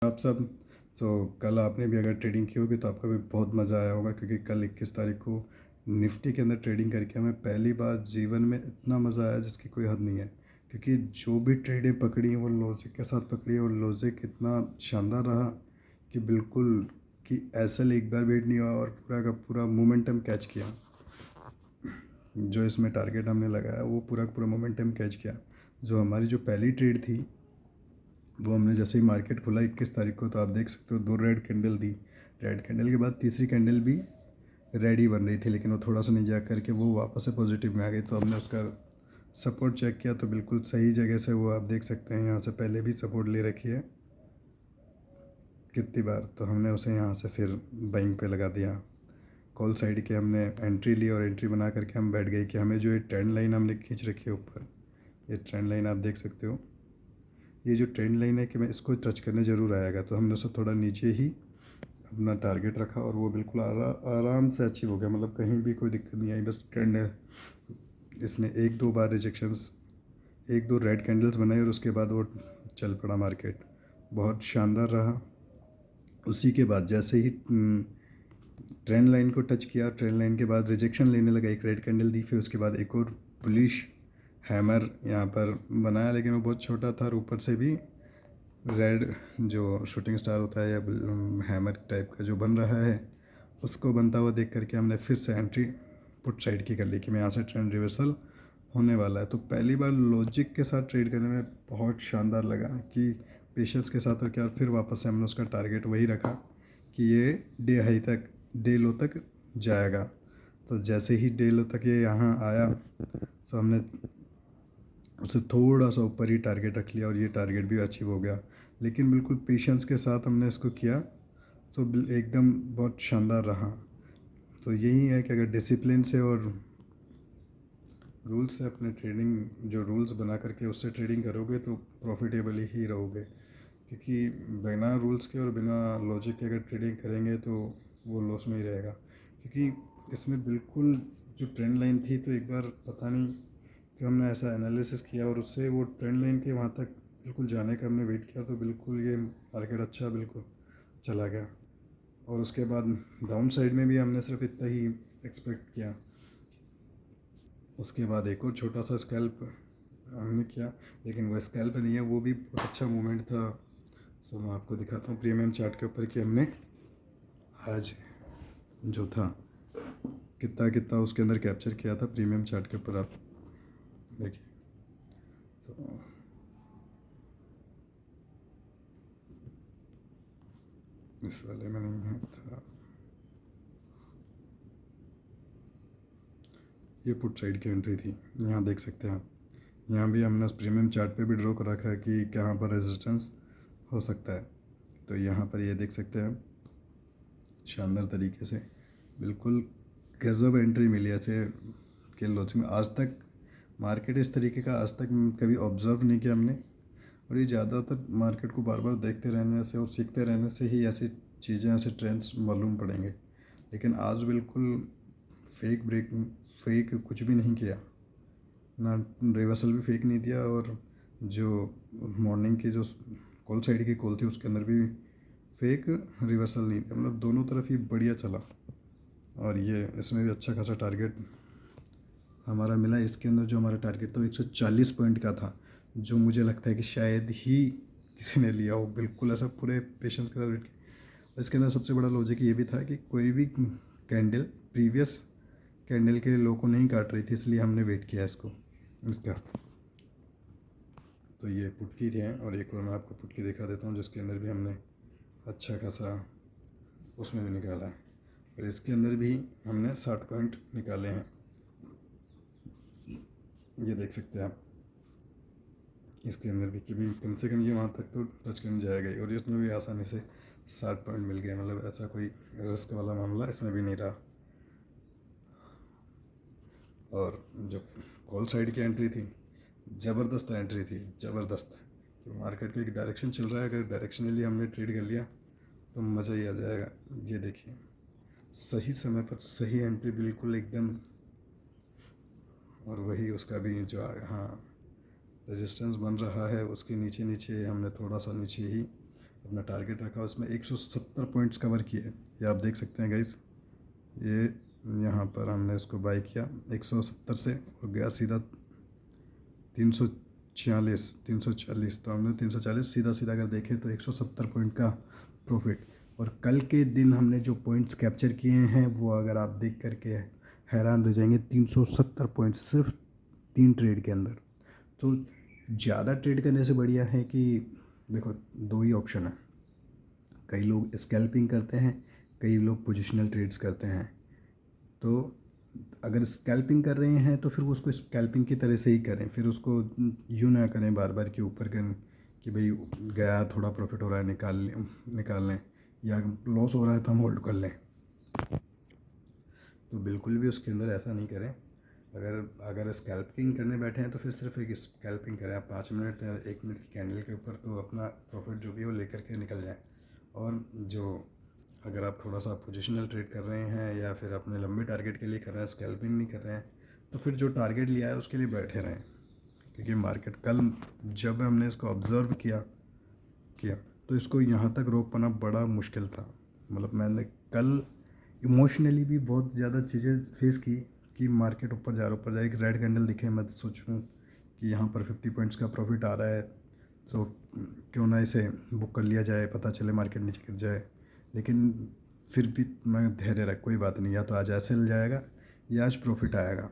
आप सब। कल आपने भी अगर ट्रेडिंग की होगी तो आपका भी बहुत मज़ा आया होगा, क्योंकि कल 21 तारीख को निफ्टी के अंदर ट्रेडिंग करके हमें पहली बार जीवन में इतना मज़ा आया जिसकी कोई हद नहीं है। क्योंकि जो भी ट्रेडें पकड़ी वो लॉजिक के साथ पकड़ी और लॉजिक इतना शानदार रहा कि बिल्कुल कि एसएल एक बार वेट नहीं हुआ और पूरा का पूरा मोमेंटम कैच किया। जो इसमें टारगेट हमने लगाया वो पूरा का पूरा मोमेंटम कैच किया। जो हमारी जो पहली ट्रेड थी वो हमने जैसे ही मार्केट खुला 21 तारीख को, तो आप देख सकते हो 2 रेड कैंडल दी। रेड कैंडल के बाद तीसरी कैंडल भी रेड ही बन रही थी, लेकिन वो थोड़ा सा नीचे आकर के वो वापस से पॉजिटिव में आ गई। तो हमने उसका सपोर्ट चेक किया तो बिल्कुल सही जगह से वो आप देख सकते हैं, यहाँ से पहले भी सपोर्ट ले रखी है कितनी बार। तो हमने उसे यहाँ से फिर बाइंग पे लगा दिया। कॉल साइड के हमने एंट्री ली और एंट्री बना करके हम बैठ गए कि हमें जो ये ट्रेंड लाइन हमने खींच रखी है ऊपर, ये ट्रेंड लाइन आप देख सकते हो, ये जो ट्रेंड लाइन है कि मैं इसको टच करने ज़रूर आएगा। तो हमने उसे थोड़ा नीचे ही अपना टारगेट रखा और वो बिल्कुल आराम से अचीव हो गया। मतलब कहीं भी कोई दिक्कत नहीं आई। बस ट्रेंड इसने एक दो बार रिजेक्शंस, एक दो रेड कैंडल्स बनाई और उसके बाद वो चल पड़ा मार्केट। बहुत शानदार रहा। उसी के बाद जैसे ही ट्रेंड लाइन को टच किया, ट्रेंड लाइन के बाद रिजेक्शन लेने लगा, एक रेड कैंडल दी, फिर उसके बाद एक और बुलिश हैमर यहाँ पर बनाया, लेकिन वो बहुत छोटा था और ऊपर से भी रेड जो शूटिंग स्टार होता है या हैमर टाइप का जो बन रहा है उसको बनता हुआ देख करके हमने फिर से एंट्री पुट साइड की कर ली कि मैं यहाँ से ट्रेंड रिवर्सल होने वाला है। तो पहली बार लॉजिक के साथ ट्रेड करने में बहुत शानदार लगा कि पेशेंस के साथ और क्या। फिर वापस से हमने उसका टारगेट वही रखा कि ये डे हाई तक, डे लो तक जाएगा। तो जैसे ही डे लो तक ये यहाँ आया तो हमने उसे थोड़ा सा ऊपर ही टारगेट रख लिया और ये टारगेट भी अचीव हो गया। लेकिन बिल्कुल पेशेंस के साथ हमने इसको किया तो एकदम बहुत शानदार रहा। तो यही है कि अगर डिसिप्लिन से और रूल्स से अपने ट्रेडिंग जो रूल्स बना करके उससे ट्रेडिंग करोगे तो प्रॉफिटेबल ही रहोगे। क्योंकि बिना रूल्स के और बिना लॉजिक के अगर ट्रेडिंग करेंगे तो वो लॉस में ही रहेगा। क्योंकि इसमें बिल्कुल जो ट्रेंड लाइन थी, तो एक बार पता नहीं कि हमने ऐसा एनालिसिस किया और उससे वो ट्रेंड लाइन के वहाँ तक बिल्कुल जाने का हमने वेट किया, तो बिल्कुल ये मार्केट अच्छा बिल्कुल चला गया। और उसके बाद डाउन साइड में भी हमने सिर्फ इतना ही एक्सपेक्ट किया। उसके बाद एक और छोटा सा स्कैल्प हमने किया, लेकिन वो स्कैल्प नहीं है, वो भी बहुत अच्छा मूवमेंट था। सो मैं आपको दिखाता हूँ प्रीमियम चार्ट के ऊपर कि हमने आज जो था कितना कितना उसके अंदर कैप्चर किया था प्रीमियम चार्ट के ऊपर, आप देखिए। तो इस वाले में नहीं है था, ये पुट साइड की एंट्री थी। यहाँ देख सकते हैं आप, यहाँ भी हमने उस प्रीमियम चार्ट पे भी ड्रॉ कर रखा है कि कहाँ पर रेजिस्टेंस हो सकता है। तो यहाँ पर ये देख सकते हैं शानदार तरीके से बिल्कुल गजब एंट्री मिली ऐसे के लॉजिक में। आज तक मार्केट इस तरीके का आज तक कभी ऑब्जर्व नहीं किया हमने। और ये ज़्यादातर मार्केट को बार बार देखते रहने से और सीखते रहने से ही ऐसी चीज़ें, ऐसे ट्रेंड्स मालूम पड़ेंगे। लेकिन आज बिल्कुल फेक ब्रेक, फेक कुछ भी नहीं किया ना, रिवर्सल भी फेक नहीं दिया और जो मॉर्निंग की जो कॉल साइड की कॉल थी उसके अंदर भी फेक रिवर्सल नहीं दिया। मतलब दोनों तरफ ही बढ़िया चला और ये इसमें भी अच्छा खासा टारगेट हमारा मिला। इसके अंदर जो हमारा टारगेट था वो 140 पॉइंट का था, जो मुझे लगता है कि शायद ही किसी ने लिया हो। बिल्कुल ऐसा पूरे पेशेंस के साथ वेट किया। इसके अंदर सबसे बड़ा लॉजिक ये भी था कि कोई भी कैंडल प्रीवियस कैंडल के लो को नहीं काट रही थी, इसलिए हमने वेट किया इसका। तो ये पुटकी थी और एक और मैं आपको पुटकी दिखा देता हूँ जिसके अंदर भी हमने अच्छा खासा उसमें भी निकाला है। और इसके अंदर भी हमने 60 पॉइंट निकाले हैं, ये देख सकते हैं आप। इसके अंदर भी कि भी कम से कम ये वहाँ तक तो टच करने जाएगा ही, और इसमें भी आसानी से 60 पॉइंट मिल गए। मतलब ऐसा कोई रिस्क वाला मामला इसमें भी नहीं रहा। और जो कॉल साइड की एंट्री थी, ज़बरदस्त एंट्री थी, ज़बरदस्त। तो मार्केट का एक डायरेक्शन चल रहा है, अगर डायरेक्शनली हमने ट्रेड कर लिया तो मज़ा ही आ जाएगा। ये देखिए सही समय पर सही एंट्री बिल्कुल एकदम। और वही उसका भी जो हाँ रेजिस्टेंस बन रहा है उसके नीचे नीचे हमने थोड़ा सा नीचे ही अपना टारगेट रखा, उसमें 170 पॉइंट्स कवर किए। ये आप देख सकते हैं गाइस, ये यहाँ पर हमने इसको बाई किया 170 से और गया सीधा 340। तो हमने 340 सीधा सीधा अगर देखें तो 170 पॉइंट का प्रॉफिट। और कल के दिन हमने जो पॉइंट्स कैप्चर किए हैं वो अगर आप देख करके हैरान रह जाएंगे, 370 पॉइंट्स सिर्फ 3 ट्रेड के अंदर। तो ज़्यादा ट्रेड करने से बढ़िया है कि देखो 2 ही ऑप्शन है, कई लोग स्कैल्पिंग करते हैं, कई लोग पोजिशनल ट्रेड्स करते हैं। तो अगर स्कैल्पिंग कर रहे हैं तो फिर उसको स्कैल्पिंग की तरह से ही करें, फिर उसको यूँ ना करें बार बार के ऊपर करें कि भाई गया थोड़ा प्रॉफिट हो रहा है निकाल लें, या लॉस हो रहा है तो हम होल्ड कर लें। तो बिल्कुल भी उसके अंदर ऐसा नहीं करें। अगर स्कैल्पिंग करने बैठे हैं तो फिर सिर्फ एक स्कैल्पिंग करें आप 5 मिनट या 1 मिनट की कैंडल के ऊपर, तो अपना प्रॉफिट जो भी है वो लेकर के निकल जाएं। और जो अगर आप थोड़ा सा पोजिशनल ट्रेड कर रहे हैं या फिर अपने लंबे टारगेट के लिए कर रहे हैं, स्कैल्पिंग नहीं कर रहे हैं, तो फिर जो टारगेट लिया है उसके लिए बैठे रहें। क्योंकि मार्केट कल जब हमने इसको ऑब्ज़र्व किया तो इसको यहाँ तक रोक पाना बड़ा मुश्किल था। मतलब मैंने कल इमोशनली भी बहुत ज़्यादा चीज़ें फेस की कि मार्केट ऊपर जाए, एक रेड कैंडल दिखे, मैं सोचूं कि यहाँ पर 50 पॉइंट्स का प्रॉफिट आ रहा है, तो क्यों ना इसे बुक कर लिया जाए, पता चले मार्केट नीचे गिर जाए। लेकिन फिर भी मैं धैर्य रख, कोई बात नहीं, या तो आज ऐसे जाएगा या आज प्रॉफिट आएगा।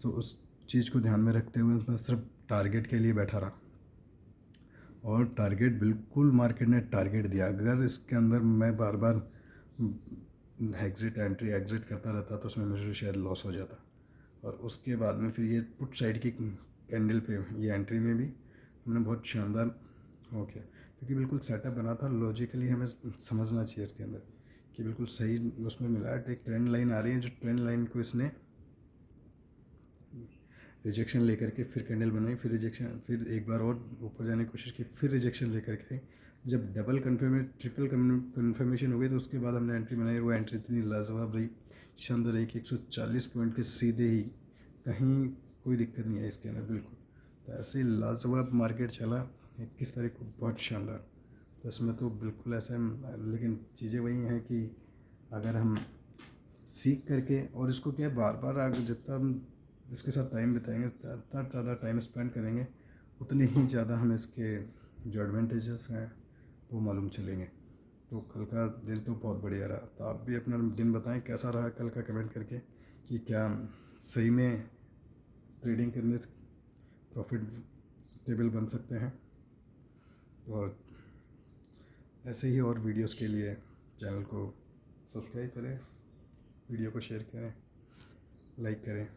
तो उस चीज़ को ध्यान में रखते हुए मैं सिर्फ टारगेट के लिए बैठा रहा, और टारगेट बिल्कुल मार्केट ने टारगेट दिया। अगर इसके अंदर मैं बार बार एग्जिट करता रहता तो उसमें मुझे शायद लॉस हो जाता। और उसके बाद में फिर ये पुट साइड की कैंडल पे ये एंट्री में भी हमने बहुत शानदार हो गया, क्योंकि बिल्कुल सेटअप बना था। लॉजिकली हमें समझना चाहिए इसके अंदर कि बिल्कुल सही उसमें मिला है। एक ट्रेंड लाइन आ रही है, जो ट्रेंड लाइन को इसने रिजेक्शन लेकर के फिर कैंडल बनाई, फिर रिजेक्शन, फिर एक बार और ऊपर जाने की कोशिश की, फिर रिजेक्शन लेकर के जब ट्रिपल कन्फर्मेशन हो गई तो उसके बाद हमने एंट्री बनाई। वो एंट्री इतनी लाजवाब रही, शानदार रही कि 140 पॉइंट के सीधे ही, कहीं कोई दिक्कत नहीं है इसके अंदर बिल्कुल। तो ऐसे ही लाजवाब मार्केट चला 21 तारीख को, बहुत शानदार। तो इसमें तो बिल्कुल ऐसा है, लेकिन चीज़ें वही हैं कि अगर हम सीख करके, और इसको क्या बार बार आगे जितना हम इसके साथ टाइम बिताएंगे, जितना ज़्यादा टाइम स्पेंड करेंगे, उतने ही ज़्यादा हमें इसके जो एडवांटेजेस हैं वो मालूम चलेंगे। तो कल का दिन तो बहुत बढ़िया रहा। तो आप भी अपना दिन बताएं कैसा रहा कल का, कमेंट करके कि क्या सही में ट्रेडिंग करने से प्रॉफिटेबल बन सकते हैं। और ऐसे ही और वीडियोस के लिए चैनल को सब्सक्राइब करें, वीडियो को शेयर करें, लाइक करें।